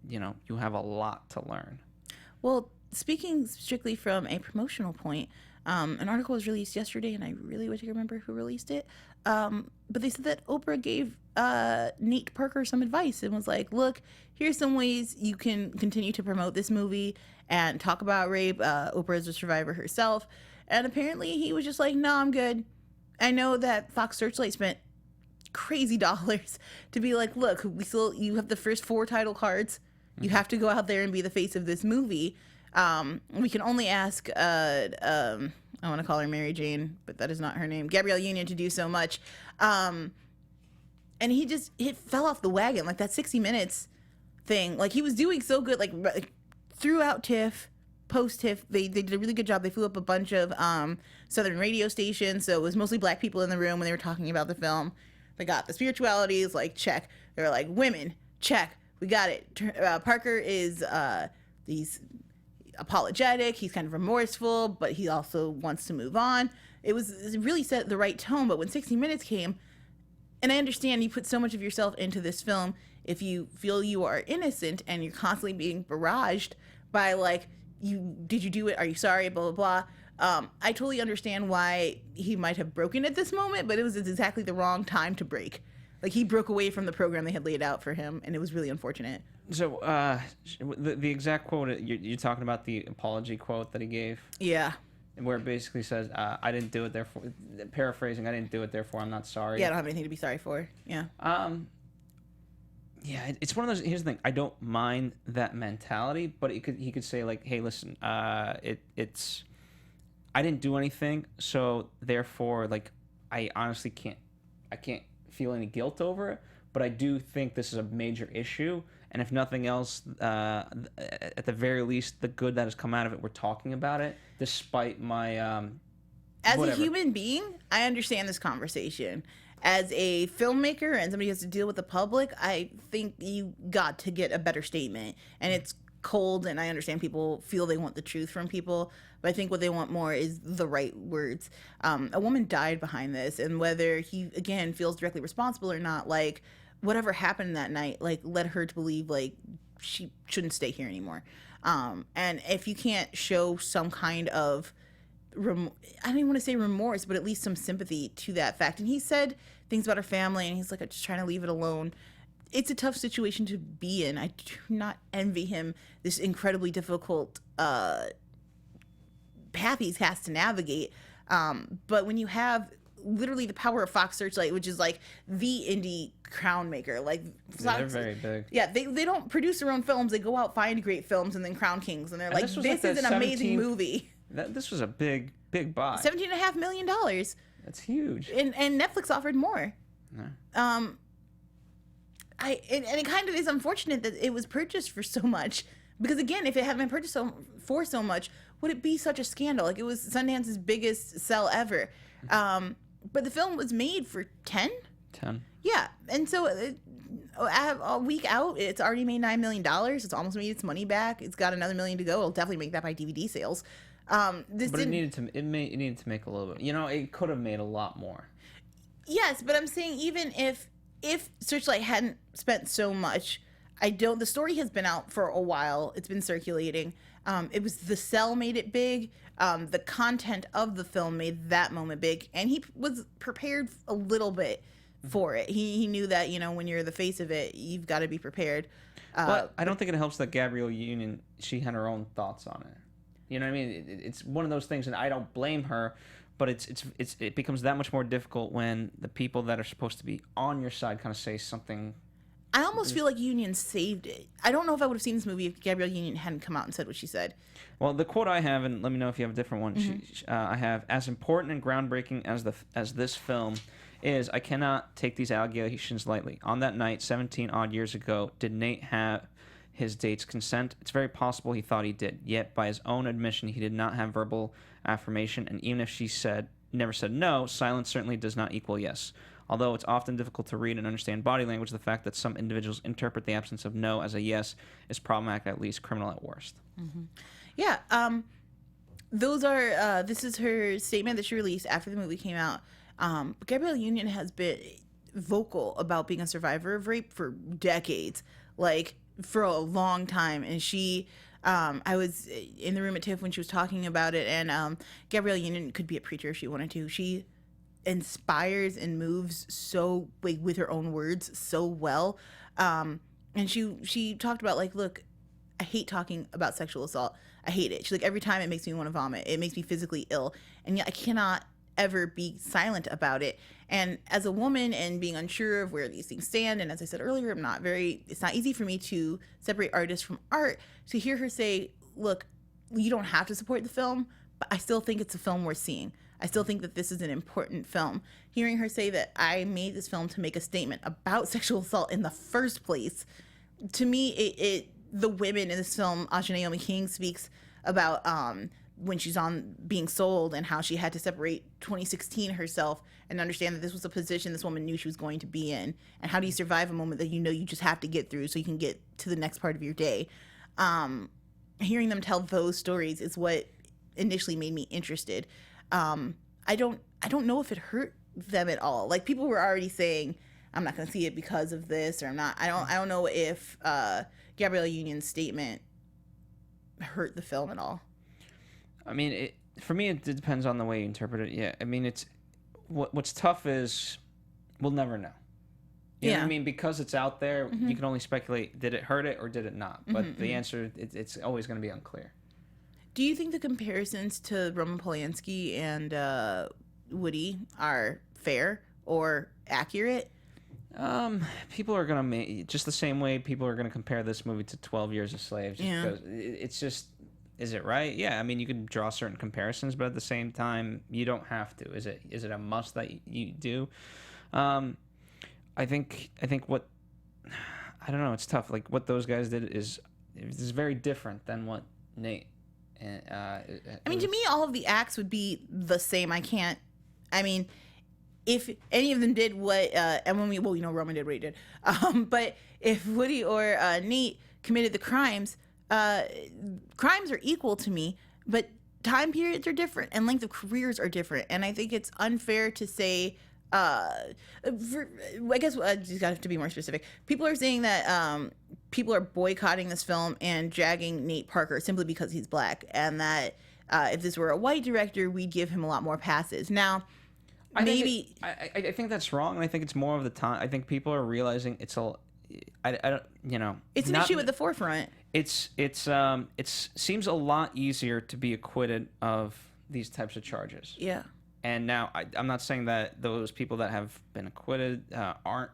you have a lot to learn. Well, speaking strictly from a promotional point, an article was released yesterday, and I really wish I could remember who released it. But they said that Oprah gave Nate Parker some advice and was like, look, here's some ways you can continue to promote this movie and talk about rape. Oprah is a survivor herself. And apparently he was just like, no, I'm good. I know that Fox Searchlight spent crazy dollars to be like, look, you have the first 4 title cards. You have to go out there and be the face of this movie. We can only ask, I want to call her Mary Jane, but that is not her name, Gabrielle Union, to do so much. And it fell off the wagon, like that 60 Minutes thing. Like he was doing so good, like throughout TIFF, post TIFF, they did a really good job. They flew up a bunch of Southern radio stations, so it was mostly black people in the room when they were talking about the film. They got the spiritualities, like, check. They were like, women, check. We got it. Parker is he's apologetic. He's kind of remorseful, but he also wants to move on. It really set the right tone. But when 60 Minutes came, and I understand you put so much of yourself into this film, if you feel you are innocent and you're constantly being barraged by, like, did you do it? Are you sorry? Blah, blah, blah. I totally understand why he might have broken at this moment, but it was exactly the wrong time to break. Like, he broke away from the program they had laid out for him, and it was really unfortunate. So, the exact quote, you're talking about the apology quote that he gave? Yeah. Where it basically says, I didn't do it, therefore, paraphrasing, I didn't do it, therefore I'm not sorry. Yeah, I don't have anything to be sorry for. Yeah. Yeah, it's one of those, here's the thing, I don't mind that mentality, but he could say, like, hey, listen, it's, I didn't do anything, so therefore, like, I honestly can't feel any guilt over it, but I do think this is a major issue, and if nothing else, at the very least, the good that has come out of it, we're talking about it, despite my As whatever. a human being, I understand this conversation. As a filmmaker and somebody who has to deal with the public, I think you got to get a better statement. And it's cold, and I understand people feel they want the truth from people, but I think what they want more is the right words. A woman died behind this, and whether he, again, feels directly responsible or not, like, whatever happened that night, like, led her to believe, like, she shouldn't stay here anymore. And if you can't show some kind of I don't even want to say remorse, but at least some sympathy to that fact. And he said things about her family, and he's like, I'm just trying to leave it alone. It's a tough situation to be in. I do not envy him this incredibly difficult path he has to navigate. But when you have literally the power of Fox Searchlight, which is like the indie crown maker, like Fox, they're very big. Yeah, they don't produce their own films. They go out, find great films, and then crown kings. And they're like, this is an amazing movie. This was a big buy. $17.5 million. That's huge. And Netflix offered more. No. It kind of is unfortunate that it was purchased for so much, because again, if it hadn't been purchased for so much, would it be such a scandal? Like, it was Sundance's biggest sell ever. But the film was made for 10. Yeah, and so a week out, it's already made $9 million. It's almost made its money back. It's got another $1 million to go. It'll definitely make that by DVD sales. But it needed to make a little bit. It could have made a lot more. Yes, but I'm saying even if Searchlight hadn't spent so much, the story has been out for a while. It's been circulating. It was the sell made it big. The content of the film made that moment big, and he was prepared a little bit for it. He knew that, when you're the face of it, you've got to be prepared. But I don't think it helps that Gabrielle Union, she had her own thoughts on it. You know what I mean? It's one of those things, and I don't blame her, but it becomes that much more difficult when the people that are supposed to be on your side kind of say something. I almost feel like Union saved it. I don't know if I would have seen this movie if Gabrielle Union hadn't come out and said what she said. Well, the quote I have, and let me know if you have a different one. Mm-hmm. I have, as important and groundbreaking as this film, is, I cannot take these allegations lightly. On that night, 17 odd years ago, did Nate have his date's consent? It's very possible he thought he did. Yet, by his own admission, he did not have verbal affirmation. And even if she never said no, silence certainly does not equal yes. Although it's often difficult to read and understand body language, the fact that some individuals interpret the absence of no as a yes is problematic, at least criminal at worst. Mm-hmm. Yeah. Those are. This is her statement that she released after the movie came out. Gabrielle Union has been vocal about being a survivor of rape for decades, like for a long time. And she, I was in the room at TIFF when she was talking about it, and Gabrielle Union could be a preacher if she wanted to. She inspires and moves so, like, with her own words so well. And she talked about, like, look, I hate talking about sexual assault. I hate it. She's like, every time it makes me want to vomit. It makes me physically ill. And yet I cannot ever be silent about it. And as a woman and being unsure of where these things stand, and as I said earlier, it's not easy for me to separate artists from art. To hear her say, look, you don't have to support the film, but I still think it's a film worth seeing. I still think that this is an important film. Hearing her say that I made this film to make a statement about sexual assault in the first place, to me, the women in this film, Aja Naomi King speaks about when she's on being sold and how she had to separate 2016 herself and understand that this was a position this woman knew she was going to be in. And how do you survive a moment that you know you just have to get through so you can get to the next part of your day? Hearing them tell those stories is what initially made me interested. I don't know if it hurt them at all. Like, people were already saying, I'm not going to see it because of this, or I'm not. I don't know if Gabrielle Union's statement hurt the film at all. I mean, for me, it depends on the way you interpret it. Yeah, I mean, it's what's tough is we'll never know. You know what I mean? Because it's out there, you can only speculate. Did it hurt it or did it not? But the answer, it's always going to be unclear. Do you think the comparisons to Roman Polanski and Woody are fair or accurate? People are going to just the same way people are going to compare this movie to 12 Years a Slave. Because it's just, is it right? Yeah, I mean, you can draw certain comparisons, but at the same time, you don't have to. Is it a must that you do? I think what, I don't know, it's tough. Like, what those guys did is very different than what Nate. I mean, to me, all of the acts would be the same. If any of them did what, Roman did what he did. But if Woody or Nate committed the crimes are equal to me, but time periods are different and length of careers are different. And I think it's unfair to say, I guess I just got to be more specific. People are saying that people are boycotting this film and dragging Nate Parker simply because he's black, and that if this were a white director, we'd give him a lot more passes. Now, I think that's wrong, and I think it's more of the time. I think people are realizing it's a, it's an issue at the forefront. It seems a lot easier to be acquitted of these types of charges. Yeah. And now, I'm not saying that those people that have been acquitted aren't,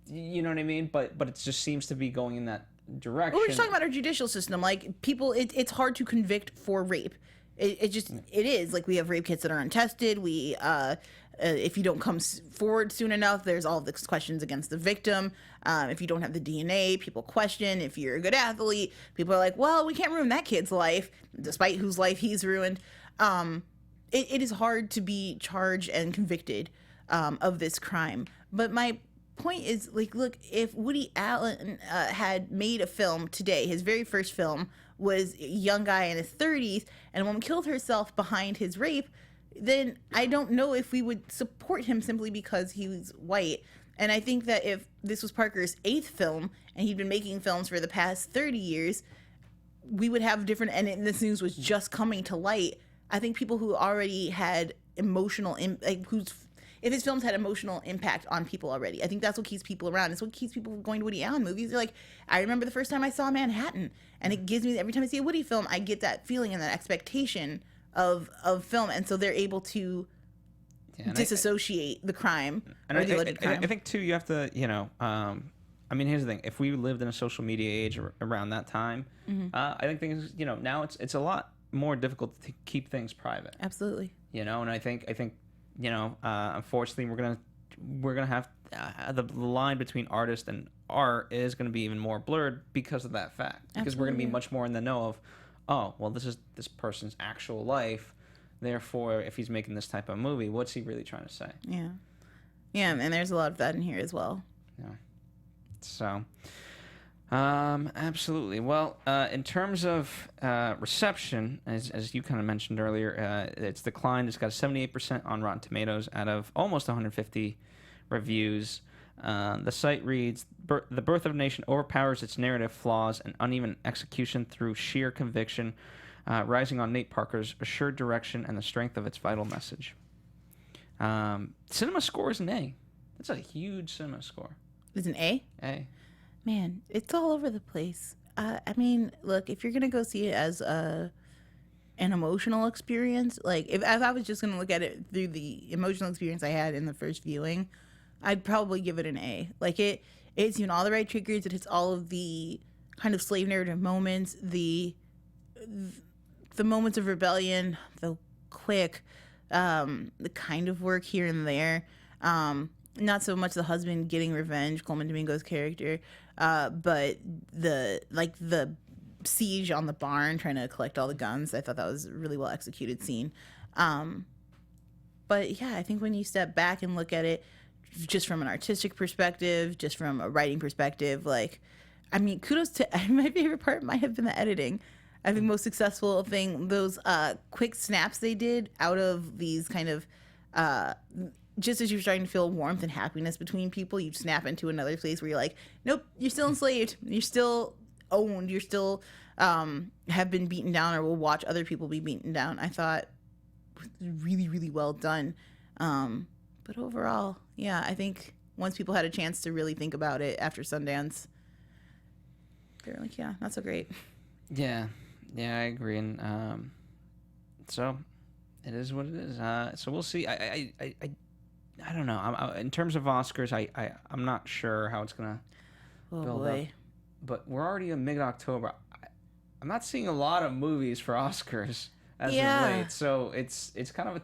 you know what I mean? But it just seems to be going in that direction. Well, we're just talking about our judicial system. Like, people, it's hard to convict for rape. It is. Like, we have rape kits that are untested. If you don't come forward soon enough, there's all of these questions against the victim. If you don't have the DNA, people question. If you're a good athlete, people are like, well, we can't ruin that kid's life, despite whose life he's ruined. It is hard to be charged and convicted of this crime. But my point is, like, look, if Woody Allen had made a film today, his very first film was a young guy in his 30s, and a woman killed herself behind his rape, then I don't know if we would support him simply because he was white. And I think that if this was Parker's 8th film, and he'd been making films for the past 30 years, we would have different, and this news was just coming to light. I think people who already had if his films had emotional impact on people already, I think that's what keeps people around. It's what keeps people going to Woody Allen movies. They're like, I remember the first time I saw Manhattan, and it gives me, every time I see a Woody film, I get that feeling and that expectation of film, and so they're able to disassociate the crime or the alleged crime. I think too, you have to, here's the thing: if we lived in a social media age around that time, I think things, now it's a lot more difficult to keep things private. Absolutely. And I think unfortunately, we're gonna we're gonna have the line between artist and art is gonna be even more blurred because of that fact. Because we're gonna be much more in the know of, oh, well, this is this person's actual life. Therefore, if he's making this type of movie, what's he really trying to say? Yeah. Yeah, and there's a lot of that in here as well. Yeah. So, absolutely. Well, in terms of reception, as you kind of mentioned earlier, it's declined. It's got a 78% on Rotten Tomatoes out of almost 150 reviews. The site reads, "The Birth of a Nation overpowers its narrative flaws and uneven execution through sheer conviction, rising on Nate Parker's assured direction and the strength of its vital message." Cinema score is an A. That's a huge cinema score. It's an A? A. Man, it's all over the place. I mean, look, if you're going to go see it as an emotional experience, like if I was just going to look at it through the emotional experience I had in the first viewing, I'd probably give it an A. Like it's even all the right triggers. It hits all of the kind of slave narrative moments, the moments of rebellion, the quick, the kind of work here and there. Not so much the husband getting revenge, Coleman Domingo's character, but the siege on the barn trying to collect all the guns. I thought that was a really well executed scene. But yeah, I think when you step back and look at it just from an artistic perspective, just from a writing perspective, like, I mean, kudos to my favorite part might have been the editing. I think most successful thing, those quick snaps they did out of these kind of, just as you're starting to feel warmth and happiness between people, you snap into another place where you're like, nope, you're still enslaved. You're still owned. You're still have been beaten down or will watch other people be beaten down. I thought it was really, really well done. But overall, yeah, I think once people had a chance to really think about it after Sundance, they're like, yeah, not so great. Yeah, I agree, and so it is what it is. So we'll see. I don't know. In terms of Oscars, I'm not sure how it's gonna build up. But we're already in mid-October. I'm not seeing a lot of movies for Oscars as of late. So it's kind of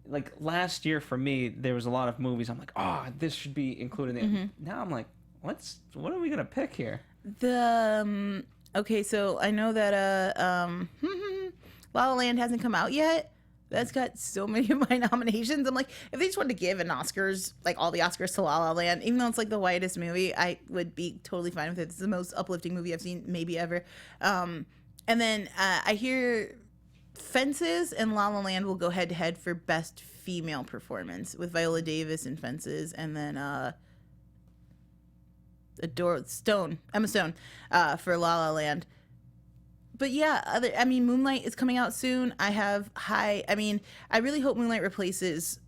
like last year for me. There was a lot of movies. I'm like, oh, this should be included in. Mm-hmm. Now I'm like, what are we gonna pick here? Okay, so I know that La La Land hasn't come out yet. That's got so many of my nominations. I'm like, if they just wanted to give an Oscars, like all the Oscars to La La Land, even though it's like the whitest movie, I would be totally fine with it. It's the most uplifting movie I've seen maybe ever. And then I hear Fences and La La Land will go head to head for best female performance with Viola Davis in Fences, and then Emma Stone for La La Land. But yeah, Moonlight is coming out soon. I really hope Moonlight replaces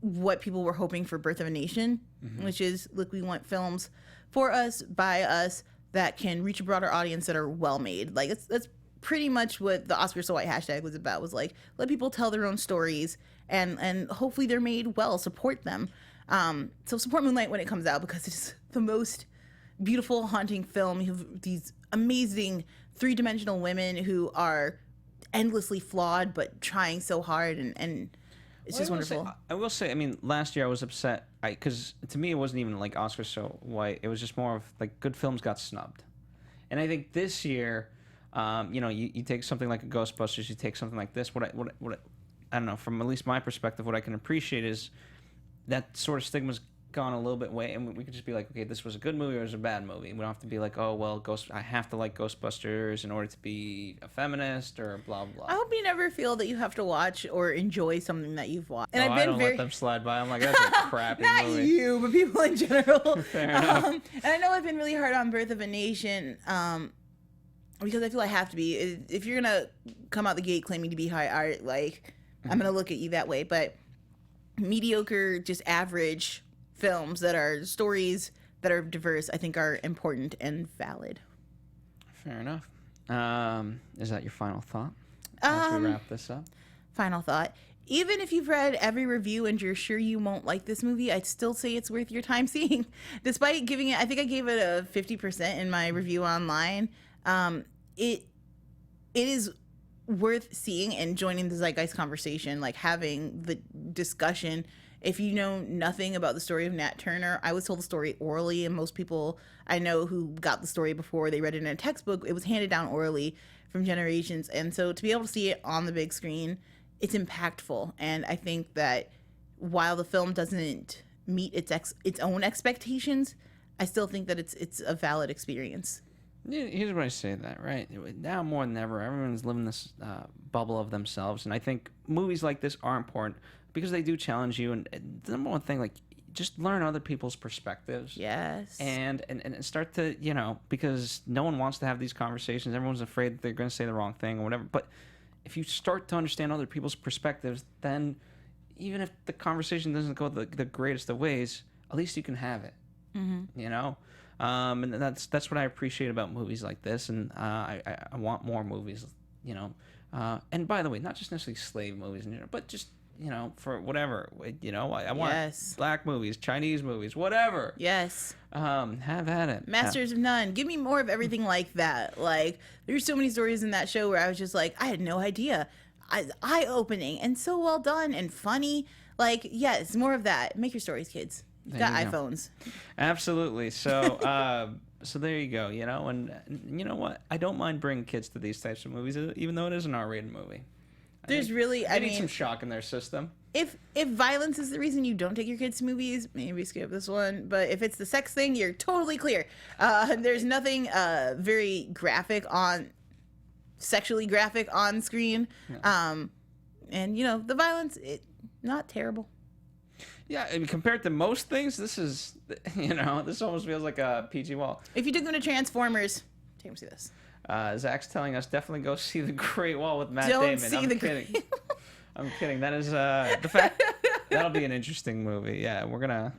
what people were hoping for Birth of a Nation, which is, look, we want films for us, by us, that can reach a broader audience, that are well made. Like that's pretty much what the Oscars So White hashtag was about, was like, let people tell their own stories, and hopefully they're made well, support them. So support Moonlight when it comes out, because it's the most beautiful, haunting film. You have these amazing three-dimensional women who are endlessly flawed but trying so hard, and it's just wonderful. I will say, last year I was upset because to me it wasn't even like Oscars So White. It was just more of like good films got snubbed, and I think this year, you take something like a Ghostbusters, you take something like this. What I don't know, from at least my perspective, what I can appreciate is that sort of stigma's gone a little bit away, and we could just be like, okay, this was a good movie or it was a bad movie. We don't have to be like, oh well, I have to like Ghostbusters in order to be a feminist or blah blah. I hope you never feel that you have to watch or enjoy something that you've watched. And I don't let them slide by. I'm like, that's a crappy not movie. Not you, but people in general. Fair enough. And I know I've been really hard on Birth of a Nation, because I feel I have to be. If you're gonna come out the gate claiming to be high art, like, I'm gonna look at you that way. But mediocre, just average films that are stories that are diverse, I think, are important and valid. Fair enough. Is that your final thought as we wrap this up? Final thought. Even if you've read every review and you're sure you won't like this movie, I'd still say it's worth your time seeing. Despite giving it, I think I gave it a 50% in my review online. It is worth seeing and joining the zeitgeist conversation, like having the discussion. if you know nothing about the story of Nat Turner, I was told the story orally, and most people I know who got the story before they read it in a textbook, it was handed down orally from generations. And so to be able to see it on the big screen, it's impactful. And I think that while the film doesn't meet its own expectations, I still think that it's a valid experience. Here's what I say that, right? Now more than ever, everyone's living this bubble of themselves. And I think movies like this are important because they do challenge you. And the number one thing, like, just learn other people's perspectives. Yes. And start to, because no one wants to have these conversations. Everyone's afraid that they're going to say the wrong thing or whatever. But if you start to understand other people's perspectives, then even if the conversation doesn't go the greatest of ways, at least you can have it. And that's what I appreciate about movies like this. And I want more movies, and by the way, not just necessarily slave movies, but just, for whatever, I want black movies, Chinese movies, whatever. Yes. Have at it. Masters of None. Give me more of everything like that. Like, there's so many stories in that show where I was just like, I had no idea. Eye-opening and so well done and funny. Like, yes, more of that. Make your stories, kids. You've got iPhones. Absolutely. So, so there you go. And you know what? I don't mind bringing kids to these types of movies, even though it is an R-rated movie. There's really, I need some shock in their system. If violence is the reason you don't take your kids to movies, maybe skip this one. But if it's the sex thing, you're totally clear. There's nothing very sexually graphic on screen. Yeah. And the violence, not terrible. Yeah, I mean, compared to most things, this is, this almost feels like a PG wall. If you took them to Transformers, take them to see this. Zach's telling us definitely go see The Great Wall with Matt Don't Damon. see I'm the kidding. I'm kidding. That is the fact. That'll be an interesting movie. Yeah, we're gonna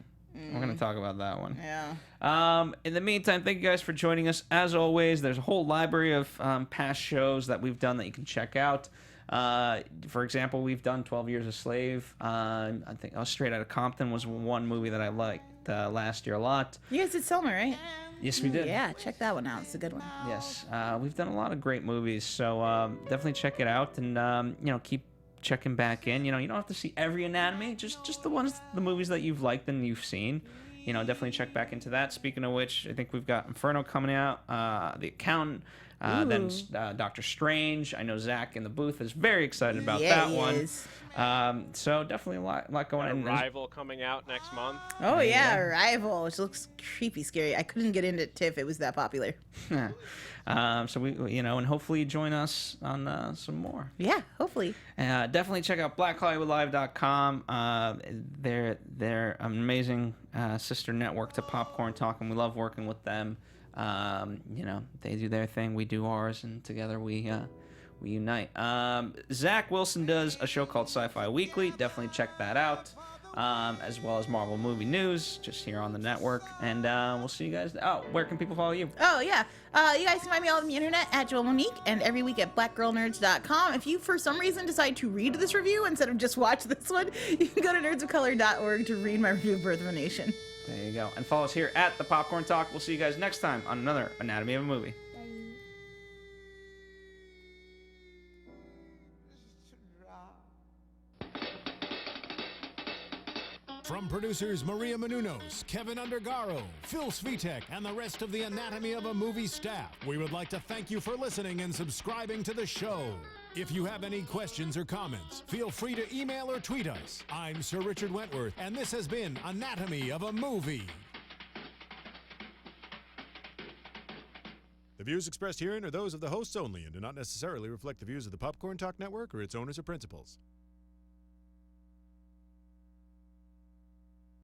talk about that one. Yeah. In the meantime, thank you guys for joining us. As always, there's a whole library of past shows that we've done that you can check out. For example, we've done 12 Years a Slave. I think Straight Outta Compton was one movie that I liked last year a lot. You guys did Selma, right? Yes, we did. Yeah, check that one out. It's a good one. Yes, we've done a lot of great movies, so definitely check it out and keep checking back in. You don't have to see every Anatomy, just the movies that you've liked and you've seen. Definitely check back into that. Speaking of which, I think we've got Inferno coming out, The Accountant. Then Doctor Strange. I know Zach in the booth is very excited about that one. Is. So definitely a lot going on. Arrival coming out next month. Oh yeah, Arrival, which looks creepy, scary. I couldn't get into TIFF. It was that popular. So we, and hopefully you join us on some more. Yeah, hopefully. Definitely check out BlackHollywoodLive.com. They're an amazing sister network to Popcorn Talk, and we love working with them. They do their thing, we do ours, and together we unite. Zach Wilson does a show called Sci-Fi Weekly. Definitely check that out. As well as Marvel Movie News, just here on the network. And we'll see you guys. Oh, where can people follow you? Oh, yeah. You guys can find me all on the internet at Joelle Monique and every week at blackgirlnerds.com. If you, for some reason, decide to read this review instead of just watch this one, you can go to nerdsofcolor.org to read my review of Birth of a Nation. There you go. And follow us here at The Popcorn Talk. We'll see you guys next time on another Anatomy of a Movie. From producers Maria Menounos, Kevin Undergaro, Phil Svitek, and the rest of the Anatomy of a Movie staff, we would like to thank you for listening and subscribing to the show. If you have any questions or comments, feel free to email or tweet us. I'm Sir Richard Wentworth, and this has been Anatomy of a Movie. The views expressed herein are those of the hosts only and do not necessarily reflect the views of the Popcorn Talk Network or its owners or principals.